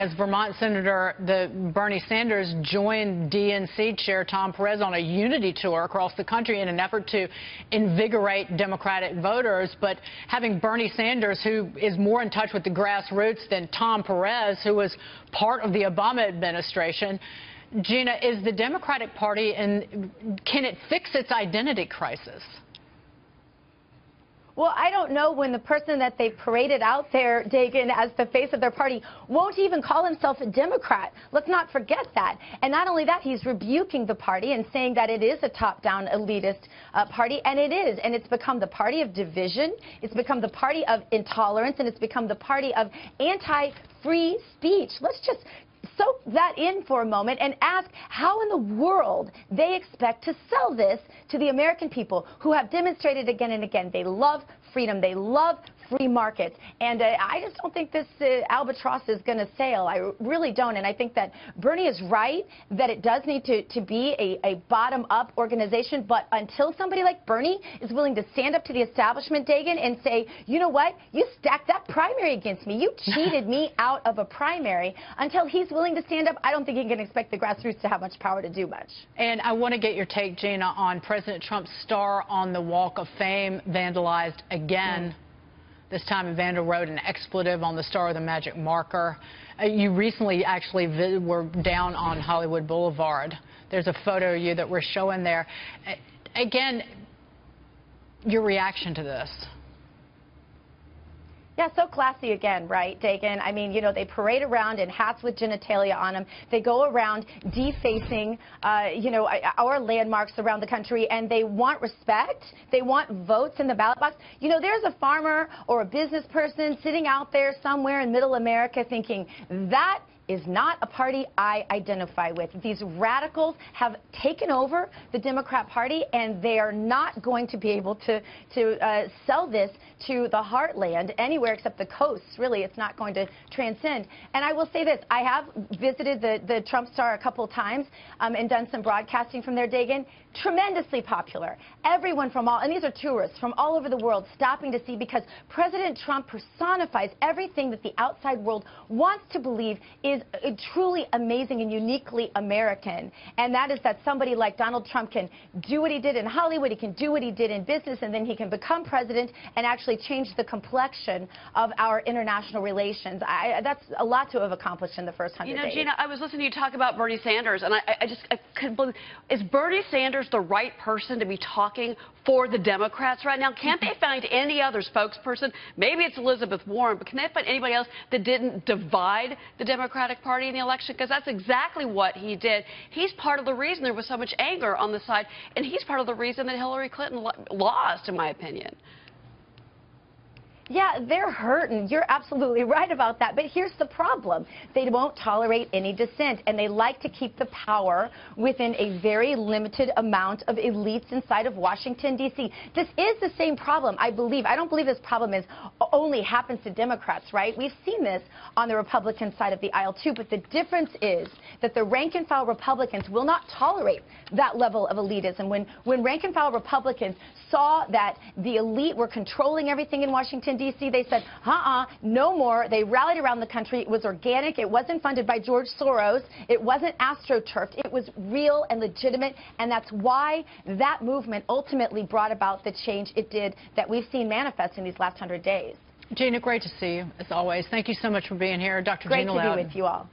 As Vermont Senator Bernie Sanders joined DNC Chair Tom Perez on a unity tour across the country in an effort to invigorate Democratic voters. But having Bernie Sanders, who is more in touch with the grassroots than Tom Perez, who was part of the Obama administration, Gina, is the Democratic Party, and can it fix its identity crisis? Well, I don't know when the person that they paraded out there, Dagan, as the face of their party, won't even call himself a Democrat. Let's not forget that. And not only that, he's rebuking the party and saying that it is a top-down elitist party, and it is. And it's become the party of division, it's become the party of intolerance, and it's become the party of anti-free speech. Let's just soak that in for a moment and ask how in the world they expect to sell this to the American people who have demonstrated again and again they love freedom, they love free markets. And I just don't think this albatross is going to sail. I really don't. And I think that Bernie is right that it does need to be a bottom-up organization. But until somebody like Bernie is willing to stand up to the establishment, Dagan, and say, you know what, you stacked that primary against me. You cheated me out of a primary. Until he's willing to stand up, I don't think he can expect the grassroots to have much power to do much. And I want to get your take, Gina, on President Trump's star on the Walk of Fame vandalized again. This time, Evander wrote an expletive on the star of the magic marker. You recently actually were down on Hollywood Boulevard. There's a photo of you that we're showing there. Again, your reaction to this? Yeah, so classy again, right, Dagan? I mean, you know, they parade around in hats with genitalia on them. They go around defacing, you know, our landmarks around the country, and they want respect. They want votes in the ballot box. You know, there's a farmer or a business person sitting out there somewhere in middle America thinking, that is not a party I identify with. These radicals have taken over the Democrat Party, and they are not going to be able to sell this to the heartland anywhere except the coasts. Really, it's not going to transcend. And I will say this, I have visited the Trump star a couple times and done some broadcasting from there, Dagan. Tremendously popular. Everyone from all, and these are tourists from all over the world stopping to see, because President Trump personifies everything that the outside world wants to believe is truly amazing and uniquely American. And that is that somebody like Donald Trump can do what he did in Hollywood, he can do what he did in business, and then he can become president and actually change the complexion of our international relations. That's a lot to have accomplished in the first 100 days. You know, Gina, I was listening to you talk about Bernie Sanders, and I couldn't believe, is Bernie Sanders the right person to be talking for the Democrats right now? Can't they find any other spokesperson? Maybe it's Elizabeth Warren, but can they find anybody else that didn't divide the Democratic Party in the election? Because that's exactly what he did. He's part of the reason there was so much anger on the side, and he's part of the reason that Hillary Clinton lost, in my opinion. Yeah, they're hurting. You're absolutely right about that. But here's the problem. They won't tolerate any dissent, and they like to keep the power within a very limited amount of elites inside of Washington, D.C. This is the same problem, I believe. I don't believe this problem only happens to Democrats, right? We've seen this on the Republican side of the aisle, too. But the difference is that the rank-and-file Republicans will not tolerate that level of elitism. When rank-and-file Republicans saw that the elite were controlling everything in Washington, D.C., they said, no more. They rallied around the country. It was organic. It wasn't funded by George Soros. It wasn't astroturfed. It was real and legitimate, and that's why that movement ultimately brought about the change it did that we've seen manifest in these last 100 days. Gina, great to see you, as always. Thank you so much for being here. Dr. Great Gina to Loudon. be with you all.